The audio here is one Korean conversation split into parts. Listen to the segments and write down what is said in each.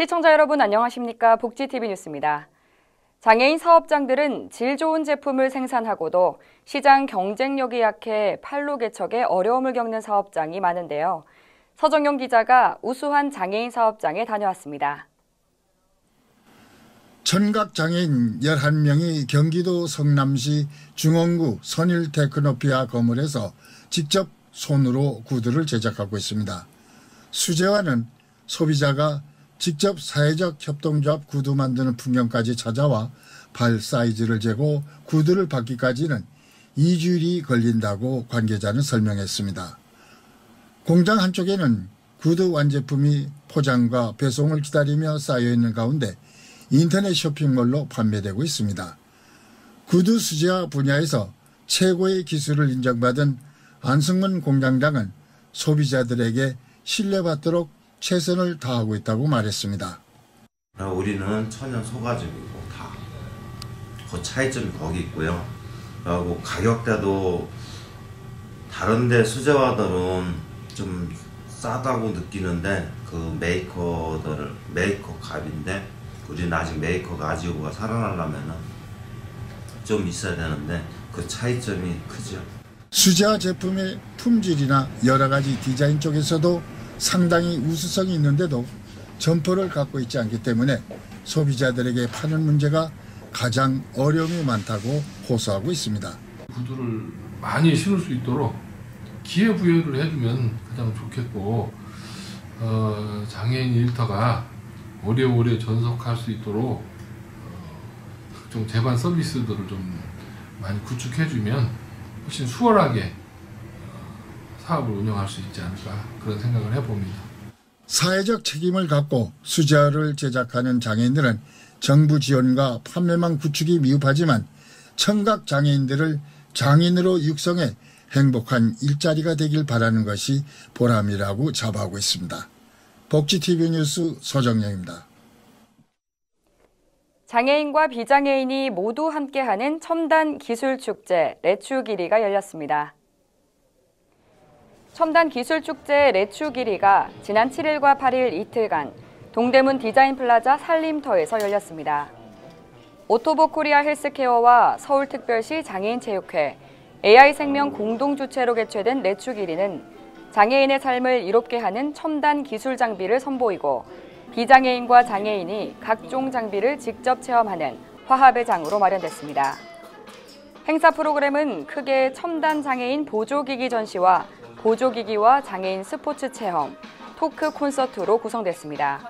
시청자 여러분 안녕하십니까? 복지TV 뉴스입니다. 장애인 사업장들은 질 좋은 제품을 생산하고도 시장 경쟁력이 약해 판로 개척에 어려움을 겪는 사업장이 많은데요. 서정용 기자가 우수한 장애인 사업장에 다녀왔습니다. 청각장애인 11명이 경기도 성남시 중원구 선일테크노피아 건물에서 직접 손으로 구두를 제작하고 있습니다. 수제화는 소비자가 직접 사회적 협동조합 구두 만드는 풍경까지 찾아와 발 사이즈를 재고 구두를 받기까지는 2주일이 걸린다고 관계자는 설명했습니다. 공장 한쪽에는 구두 완제품이 포장과 배송을 기다리며 쌓여있는 가운데 인터넷 쇼핑몰로 판매되고 있습니다. 구두 수제화 분야에서 최고의 기술을 인정받은 안승문 공장장은 소비자들에게 신뢰받도록 최선을 다하고 있다고 말했습니다. 우리는 천연 소가죽이고 다 그 차이점이 거기 있고요. 그리고 가격대도 다른데 수제화들은 좀 싸다고 느끼는데 그 메이커 값인데 우리는 아직 메이커가 아지오가 살아나려면 좀 있어야 되는데 그 차이점이 크죠. 수제화 제품의 품질이나 여러 가지 디자인 쪽에서도 상당히 우수성이 있는데도 점포를 갖고 있지 않기 때문에 소비자들에게 파는 문제가 가장 어려움이 많다고 호소하고 있습니다. 구두를 많이 신을 수 있도록 기회부여를 해주면 가장 좋겠고 장애인 일터가 오래오래 전속할 수 있도록 좀 제반 서비스들을 좀 많이 구축해주면 훨씬 수월하게 사업을 운영할 수 있지 않을까 그런 생각을 해봅니다. 사회적 책임을 갖고 수제화를 제작하는 장애인들은 정부 지원과 판매망 구축이 미흡하지만 청각 장애인들을 장인으로 육성해 행복한 일자리가 되길 바라는 것이 보람이라고 자부하고 있습니다. 복지TV 뉴스 서정영입니다. 장애인과 비장애인이 모두 함께하는 첨단 기술축제 레추기리가 열렸습니다. 첨단 기술축제 레추기리가 지난 7일과 8일 이틀간 동대문 디자인플라자 산림터에서 열렸습니다. 오토보코리아 헬스케어와 서울특별시 장애인체육회, AI생명 공동주최로 개최된 레추기리는 장애인의 삶을 이롭게 하는 첨단 기술 장비를 선보이고 비장애인과 장애인이 각종 장비를 직접 체험하는 화합의 장으로 마련됐습니다. 행사 프로그램은 크게 첨단 장애인 보조기기 전시와 보조기기와 장애인 스포츠 체험, 토크 콘서트로 구성됐습니다.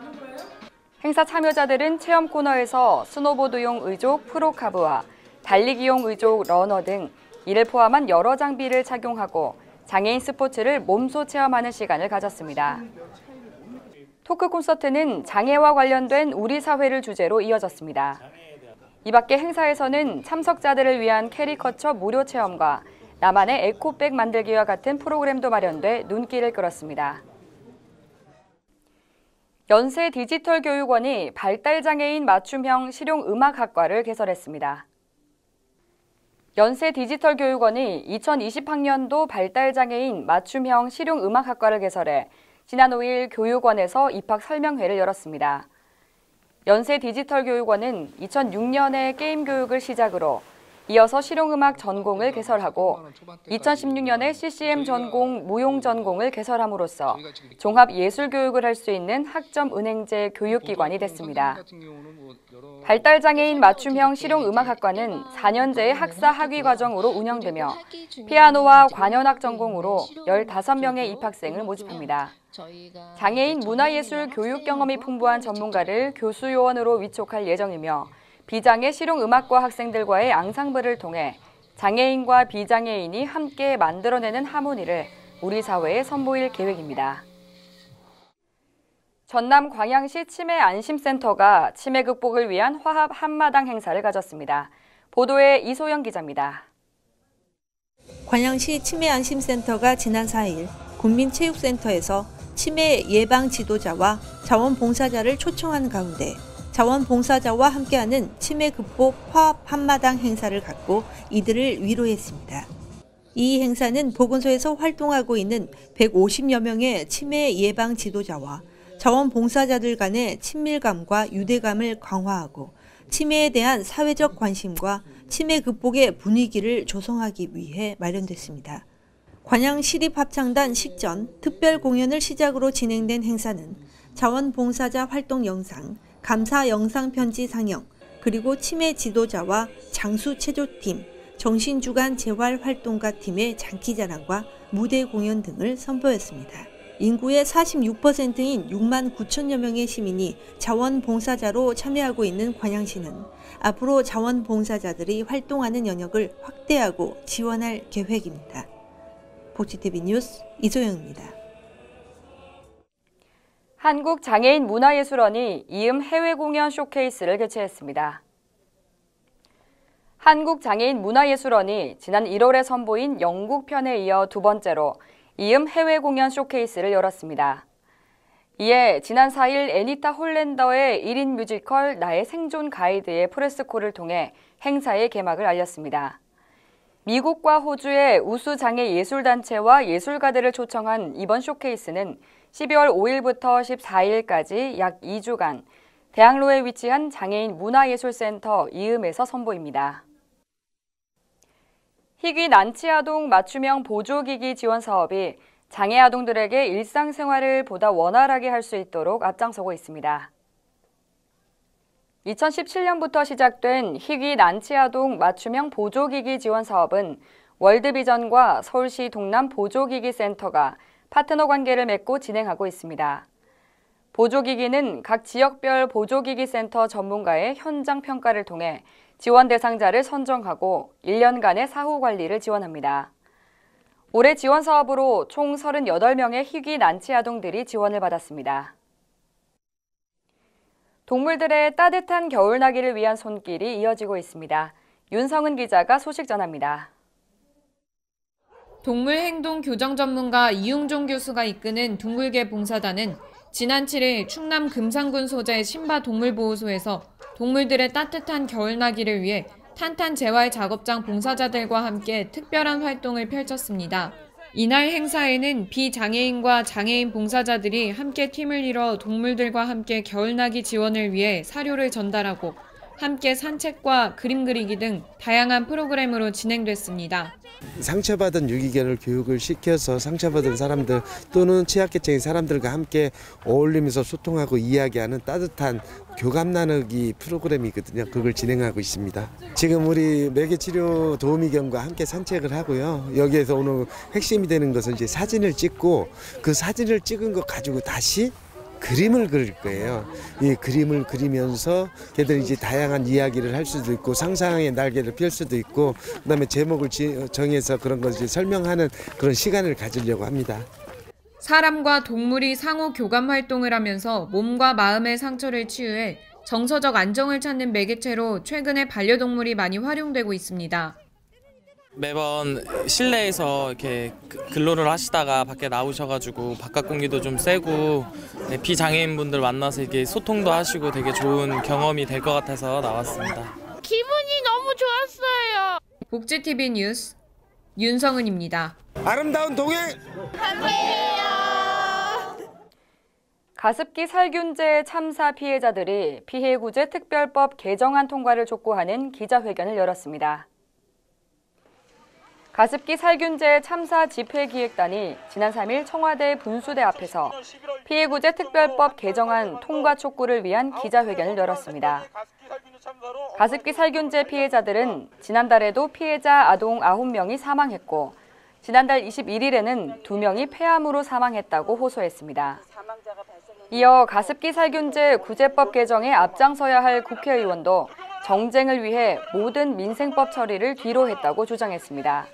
행사 참여자들은 체험 코너에서 스노보드용 의족 프로카브와 달리기용 의족 러너 등 이를 포함한 여러 장비를 착용하고 장애인 스포츠를 몸소 체험하는 시간을 가졌습니다. 토크 콘서트는 장애와 관련된 우리 사회를 주제로 이어졌습니다. 이 밖에 행사에서는 참석자들을 위한 캐리커처 무료 체험과 나만의 에코백 만들기와 같은 프로그램도 마련돼 눈길을 끌었습니다. 연세 디지털교육원이 발달장애인 맞춤형 실용음악학과를 개설했습니다. 연세 디지털교육원이 2020학년도 발달장애인 맞춤형 실용음악학과를 개설해 지난 5일 교육원에서 입학 설명회를 열었습니다. 연세 디지털교육원은 2006년에 게임 교육을 시작으로 이어서 실용음악 전공을 개설하고 2016년에 CCM 전공, 무용 전공을 개설함으로써 종합예술교육을 할 수 있는 학점은행제 교육기관이 됐습니다. 발달장애인 맞춤형 실용음악학과는 4년제의 학사 학위 과정으로 운영되며 피아노와 관현악 전공으로 15명의 입학생을 모집합니다. 장애인 문화예술 교육 경험이 풍부한 전문가를 교수요원으로 위촉할 예정이며 비장애 실용음악과 학생들과의 앙상블을 통해 장애인과 비장애인이 함께 만들어내는 하모니를 우리 사회에 선보일 계획입니다. 전남 광양시 치매안심센터가 치매 극복을 위한 화합 한마당 행사를 가졌습니다. 보도에 이소영 기자입니다. 광양시 치매안심센터가 지난 4일 국민체육센터에서 치매 예방 지도자와 자원봉사자를 초청한 가운데 자원봉사자와 함께하는 치매 극복 화합 한마당 행사를 갖고 이들을 위로했습니다. 이 행사는 보건소에서 활동하고 있는 150여 명의 치매 예방 지도자와 자원봉사자들 간의 친밀감과 유대감을 강화하고 치매에 대한 사회적 관심과 치매 극복의 분위기를 조성하기 위해 마련됐습니다. 관양시립합창단 식전 특별 공연을 시작으로 진행된 행사는 자원봉사자 활동 영상, 감사 영상 편지 상영, 그리고 치매 지도자와 장수체조팀, 정신주간 재활활동가 팀의 장기자랑과 무대 공연 등을 선보였습니다. 인구의 46%인 6만 9천여 명의 시민이 자원봉사자로 참여하고 있는 관양시는 앞으로 자원봉사자들이 활동하는 영역을 확대하고 지원할 계획입니다. 복지TV 뉴스 이소영입니다. 한국장애인문화예술원이 이음 해외 공연 쇼케이스를 개최했습니다. 한국장애인문화예술원이 지난 1월에 선보인 영국 편에 이어 두 번째로 이음 해외 공연 쇼케이스를 열었습니다. 이에 지난 4일 애니타 홀랜더의 1인 뮤지컬 나의 생존 가이드의 프레스콜을 통해 행사의 개막을 알렸습니다. 미국과 호주의 우수장애 예술단체와 예술가들을 초청한 이번 쇼케이스는 12월 5일부터 14일까지 약 2주간 대학로에 위치한 장애인 문화예술센터 이음에서 선보입니다. 희귀 난치아동 맞춤형 보조기기 지원 사업이 장애 아동들에게 일상생활을 보다 원활하게 할 수 있도록 앞장서고 있습니다. 2017년부터 시작된 희귀 난치아동 맞춤형 보조기기 지원 사업은 월드비전과 서울시 동남 보조기기센터가 파트너 관계를 맺고 진행하고 있습니다. 보조기기는 각 지역별 보조기기센터 전문가의 현장 평가를 통해 지원 대상자를 선정하고 1년간의 사후 관리를 지원합니다. 올해 지원 사업으로 총 38명의 희귀 난치 아동들이 지원을 받았습니다. 동물들의 따뜻한 겨울나기를 위한 손길이 이어지고 있습니다. 윤성은 기자가 소식 전합니다. 동물행동 교정 전문가 이웅종 교수가 이끄는 둥글게 봉사단은 지난 7일 충남 금산군 소재 신바동물보호소에서 동물들의 따뜻한 겨울나기를 위해 탄탄 재활 작업장 봉사자들과 함께 특별한 활동을 펼쳤습니다. 이날 행사에는 비장애인과 장애인 봉사자들이 함께 팀을 이뤄 동물들과 함께 겨울나기 지원을 위해 사료를 전달하고 함께 산책과 그림 그리기 등 다양한 프로그램으로 진행됐습니다. 상처받은 유기견을 교육을 시켜서 상처받은 사람들 또는 취약계층의 사람들과 함께 어울리면서 소통하고 이야기하는 따뜻한 교감 나누기 프로그램이거든요. 그걸 진행하고 있습니다. 지금 우리 매개치료 도우미견과 함께 산책을 하고요. 여기에서 오늘 핵심이 되는 것은 이제 사진을 찍고 그 사진을 찍은 것 가지고 다시 그림을 그릴 거예요. 이 그림을 그리면서 걔들이 이제 다양한 이야기를 할 수도 있고 상상의 날개를 펼 수도 있고 그다음에 제목을 정해서 그런 것을 설명하는 그런 시간을 가지려고 합니다. 사람과 동물이 상호 교감 활동을 하면서 몸과 마음의 상처를 치유해 정서적 안정을 찾는 매개체로 최근에 반려동물이 많이 활용되고 있습니다. 매번 실내에서 이렇게 근로를 하시다가 밖에 나오셔가지고 바깥 공기도 좀 쐬고 비장애인분들 만나서 이렇게 소통도 하시고 되게 좋은 경험이 될 것 같아서 나왔습니다. 기분이 너무 좋았어요. 복지TV 뉴스 윤성은입니다. 아름다운 동행 함께해요. 가습기 살균제 참사 피해자들이 피해구제 특별법 개정안 통과를 촉구하는 기자회견을 열었습니다. 가습기 살균제 참사 집회기획단이 지난 3일 청와대 분수대 앞에서 피해구제 특별법 개정안 통과 촉구를 위한 기자회견을 열었습니다. 가습기 살균제 피해자들은 지난달에도 피해자 아동 9명이 사망했고 지난달 21일에는 2명이 폐암으로 사망했다고 호소했습니다. 이어 가습기 살균제 구제법 개정에 앞장서야 할 국회의원도 정쟁을 위해 모든 민생법 처리를 뒤로 했다고 주장했습니다.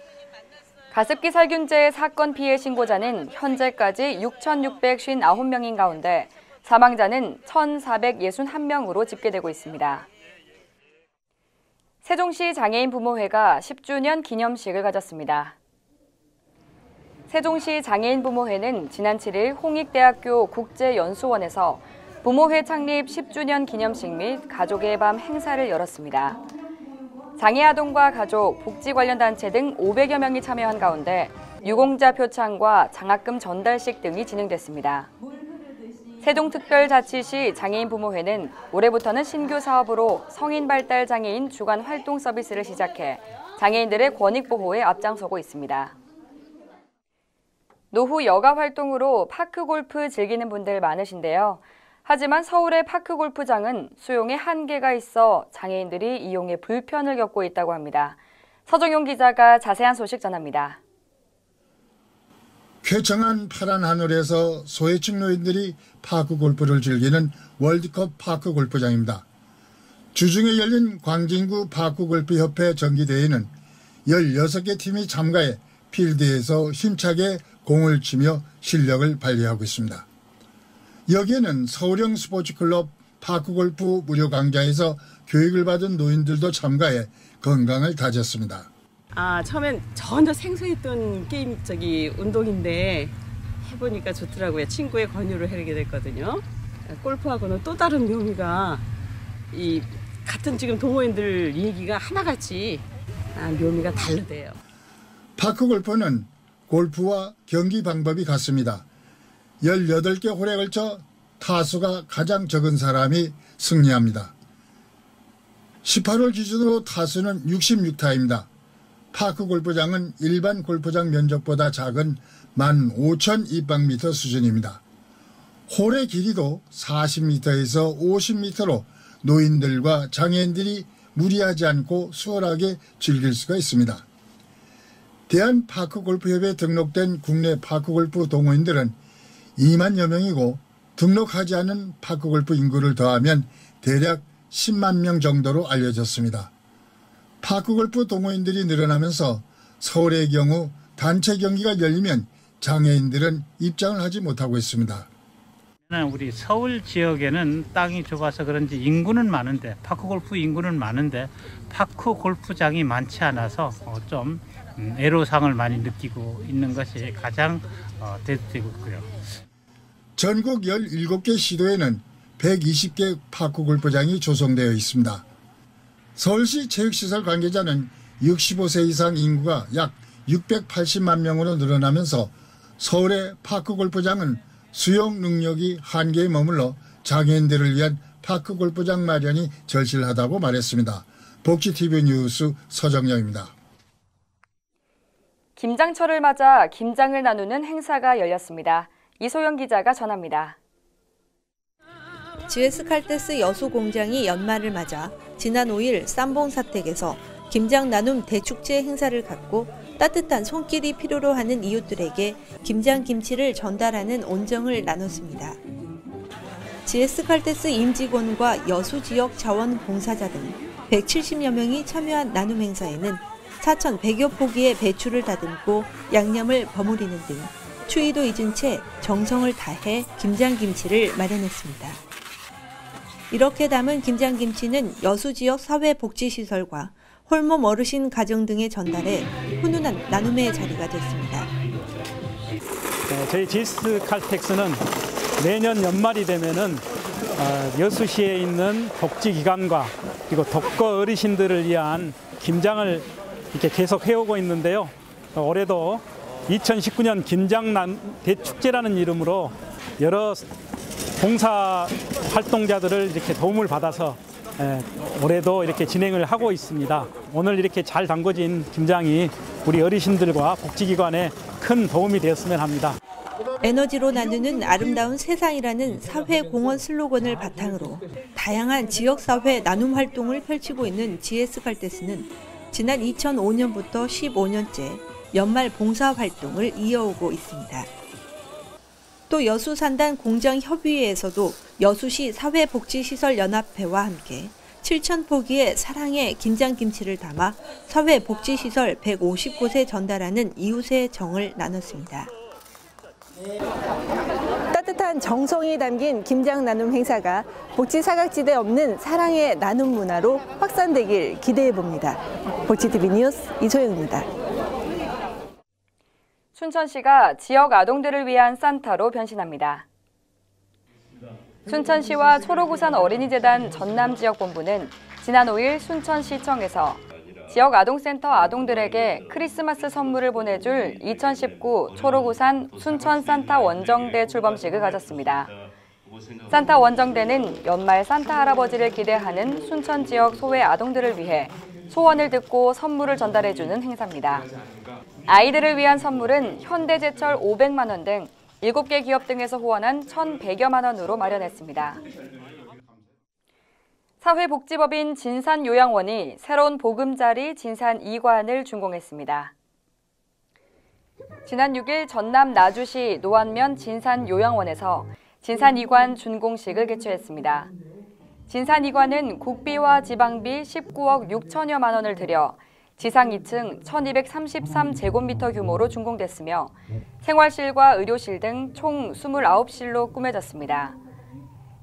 가습기 살균제 사건 피해 신고자는 현재까지 6,659명인 가운데 사망자는 1,461명으로 집계되고 있습니다. 세종시 장애인 부모회가 10주년 기념식을 가졌습니다. 세종시 장애인 부모회는 지난 7일 홍익대학교 국제연수원에서 부모회 창립 10주년 기념식 및 가족의 밤 행사를 열었습니다. 장애아동과 가족, 복지 관련 단체 등 500여 명이 참여한 가운데 유공자 표창과 장학금 전달식 등이 진행됐습니다. 세종특별자치시 장애인부모회는 올해부터는 신규 사업으로 성인발달장애인 주간 활동 서비스를 시작해 장애인들의 권익 보호에 앞장서고 있습니다. 노후 여가 활동으로 파크골프 즐기는 분들 많으신데요. 하지만 서울의 파크골프장은 수용에 한계가 있어 장애인들이 이용에 불편을 겪고 있다고 합니다. 서정용 기자가 자세한 소식 전합니다. 쾌청한 파란 하늘에서 소외층 노인들이 파크골프를 즐기는 월드컵 파크골프장입니다. 주중에 열린 광진구 파크골프협회 정기대회는 16개 팀이 참가해 필드에서 힘차게 공을 치며 실력을 발휘하고 있습니다. 여기에는 서울형 스포츠클럽 파크골프 무료 강좌에서 교육을 받은 노인들도 참가해 건강을 다졌습니다. 처음엔 전혀 생소했던 운동인데 해보니까 좋더라고요. 친구의 권유를 하게 됐거든요. 골프하고는 또 다른 묘미가 같은 지금 동호인들 얘기가 하나같이 묘미가 다르대요. 파크골프는 골프와 경기 방법이 같습니다. 18개 홀에 걸쳐 타수가 가장 적은 사람이 승리합니다. 18홀 기준으로 타수는 66타입니다. 파크골프장은 일반 골프장 면적보다 작은 15,000 입방미터 수준입니다. 홀의 길이도 40m에서 50m로 노인들과 장애인들이 무리하지 않고 수월하게 즐길 수가 있습니다. 대한파크골프협회에 등록된 국내 파크골프 동호인들은 2만여 명이고 등록하지 않은 파크골프 인구를 더하면 대략 10만 명 정도로 알려졌습니다. 파크골프 동호인들이 늘어나면서 서울의 경우 단체 경기가 열리면 장애인들은 입장을 하지 못하고 있습니다. 우리 서울 지역에는 땅이 좁아서 그런지 인구는 많은데 파크골프 인구는 많은데 파크골프장이 많지 않아서 좀 애로사항을 많이 느끼고 있는 것이 가장 대두되고 있고요. 전국 17개 시도에는 120개 파크골프장이 조성되어 있습니다. 서울시 체육시설 관계자는 65세 이상 인구가 약 680만 명으로 늘어나면서 서울의 파크골프장은 수용 능력이 한계에 머물러 장애인들을 위한 파크골프장 마련이 절실하다고 말했습니다. 복지TV 뉴스 서정영입니다. 김장철을 맞아 김장을 나누는 행사가 열렸습니다. 이소영 기자가 전합니다. GS칼텍스 여수공장이 연말을 맞아 지난 5일 쌈봉사택에서 김장 나눔 대축제 행사를 갖고 따뜻한 손길이 필요로 하는 이웃들에게 김장김치를 전달하는 온정을 나눴습니다. GS칼텍스 임직원과 여수 지역 자원봉사자 등 170여 명이 참여한 나눔 행사에는 4,100여 포기의 배추를 다듬고 양념을 버무리는 등 추위도 잊은 채 정성을 다해 김장김치를 마련했습니다. 이렇게 담은 김장김치는 여수 지역 사회복지시설과 홀몸 어르신 가정 등에 전달해 훈훈한 나눔의 자리가 됐습니다. 저희 GS칼텍스는 내년 연말이 되면은 여수시에 있는 복지기관과 그리고 독거 어르신들을 위한 김장을 이렇게 계속 해오고 있는데요. 올해도 2019년 김장 대축제라는 이름으로 여러 봉사 활동자들을 이렇게 도움을 받아서 올해도 이렇게 진행을 하고 있습니다. 오늘 이렇게 잘 담궈진 김장이 우리 어르신들과 복지기관에 큰 도움이 되었으면 합니다. 에너지로 나누는 아름다운 세상이라는 사회공헌 슬로건을 바탕으로 다양한 지역사회 나눔 활동을 펼치고 있는 GS칼텍스는 지난 2005년부터 15년째 연말 봉사활동을 이어오고 있습니다. 또 여수산단 공정협의회에서도 여수시 사회복지시설연합회와 함께 7,000포기의 사랑의 김장김치를 담아 사회복지시설 150곳에 전달하는 이웃의 정을 나눴습니다. 따뜻한 정성이 담긴 김장 나눔 행사가 복지 사각지대 없는 사랑의 나눔 문화로 확산되길 기대해봅니다. 복지TV 뉴스 이소영입니다. 춘천시가 지역 아동들을 위한 산타로 변신합니다. 춘천시와 초록우산 어린이재단 전남지역본부는 지난 5일 순천시청에서 지역 아동센터 아동들에게 크리스마스 선물을 보내줄 2019 초록우산 순천 산타 원정대 출범식을 가졌습니다. 산타 원정대는 연말 산타 할아버지를 기대하는 순천 지역 소외 아동들을 위해 소원을 듣고 선물을 전달해주는 행사입니다. 아이들을 위한 선물은 현대제철 500만 원 등 7개 기업 등에서 후원한 1,100여만 원으로 마련했습니다. 사회복지법인 진산요양원이 새로운 보금자리 진산 2관을 준공했습니다. 지난 6일 전남 나주시 노안면 진산요양원에서 진산 2관 준공식을 개최했습니다. 진산 2관은 국비와 지방비 19억 6천여만 원을 들여 지상 2층 1233제곱미터 규모로 준공됐으며 생활실과 의료실 등 총 29실로 꾸며졌습니다.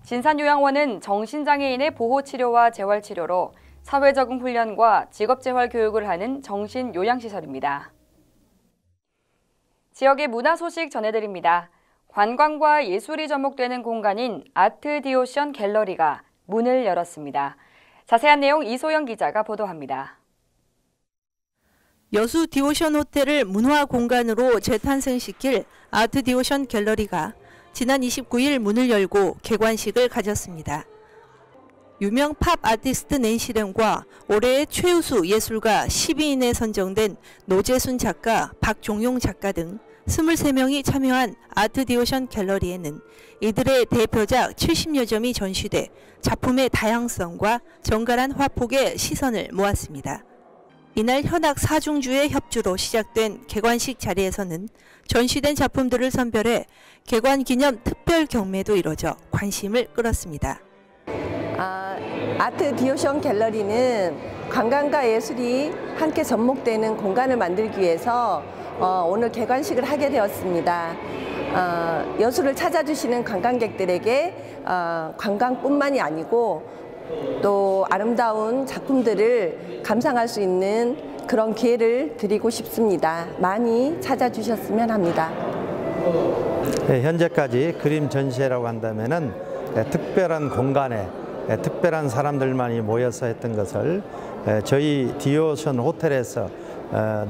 진산요양원은 정신장애인의 보호치료와 재활치료로 사회적응 훈련과 직업재활 교육을 하는 정신요양시설입니다. 지역의 문화 소식 전해드립니다. 관광과 예술이 접목되는 공간인 아트디오션 갤러리가 문을 열었습니다. 자세한 내용 이소영 기자가 보도합니다. 여수 디오션 호텔을 문화 공간으로 재탄생시킬 아트디오션 갤러리가 지난 29일 문을 열고 개관식을 가졌습니다. 유명 팝 아티스트 낸시lem과 올해의 최우수 예술가 12인에 선정된 노재순 작가, 박종용 작가 등 23명이 참여한 아트디오션 갤러리에는 이들의 대표작 70여 점이 전시돼 작품의 다양성과 정갈한 화폭에 시선을 모았습니다. 이날 현악 사중주의 협주로 시작된 개관식 자리에서는 전시된 작품들을 선별해 개관 기념 특별 경매도 이뤄져 관심을 끌었습니다. 아트디오션 갤러리는 관광과 예술이 함께 접목되는 공간을 만들기 위해서 오늘 개관식을 하게 되었습니다. 여수를 찾아주시는 관광객들에게 관광뿐만이 아니고 또 아름다운 작품들을 감상할 수 있는 그런 기회를 드리고 싶습니다. 많이 찾아주셨으면 합니다. 네, 현재까지 그림 전시회라고 한다면은 특별한 공간에 특별한 사람들만이 모여서 했던 것을 저희 디오션 호텔에서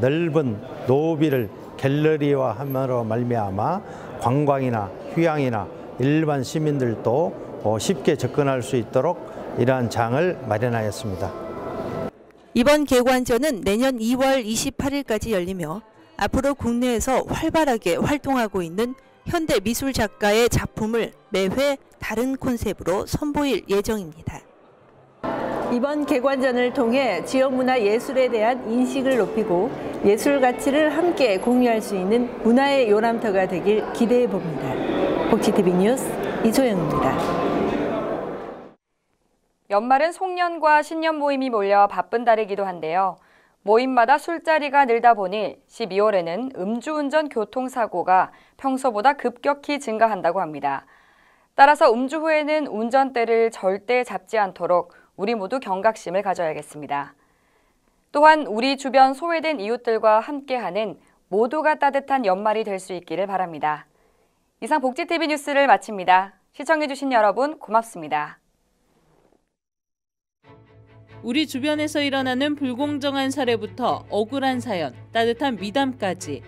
넓은 노비를 갤러리화함으로 말미암아 관광이나 휴양이나 일반 시민들도 쉽게 접근할 수 있도록 이러한 장을 마련하였습니다. 이번 개관전은 내년 2월 28일까지 열리며 앞으로 국내에서 활발하게 활동하고 있는 현대 미술 작가의 작품을 매회 다른 콘셉트로 선보일 예정입니다. 이번 개관전을 통해 지역 문화 예술에 대한 인식을 높이고 예술 가치를 함께 공유할 수 있는 문화의 요람터가 되길 기대해 봅니다. 복지TV 뉴스 이소영입니다. 연말은 송년과 신년 모임이 몰려 바쁜 달이기도 한데요. 모임마다 술자리가 늘다 보니 12월에는 음주운전 교통사고가 평소보다 급격히 증가한다고 합니다. 따라서 음주 후에는 운전대를 절대 잡지 않도록 우리 모두 경각심을 가져야겠습니다. 또한 우리 주변 소외된 이웃들과 함께하는 모두가 따뜻한 연말이 될 수 있기를 바랍니다. 이상 복지TV 뉴스를 마칩니다. 시청해주신 여러분 고맙습니다. 우리 주변에서 일어나는 불공정한 사례부터 억울한 사연, 따뜻한 미담까지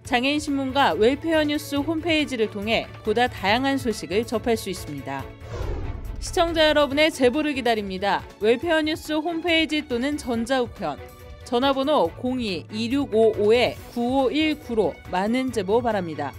장애인신문과 웰페어 뉴스 홈페이지를 통해 보다 다양한 소식을 접할 수 있습니다. 시청자 여러분의 제보를 기다립니다. 웰페어 뉴스 홈페이지 또는 전자우편, 전화번호 02-2655-9519로 많은 제보 바랍니다.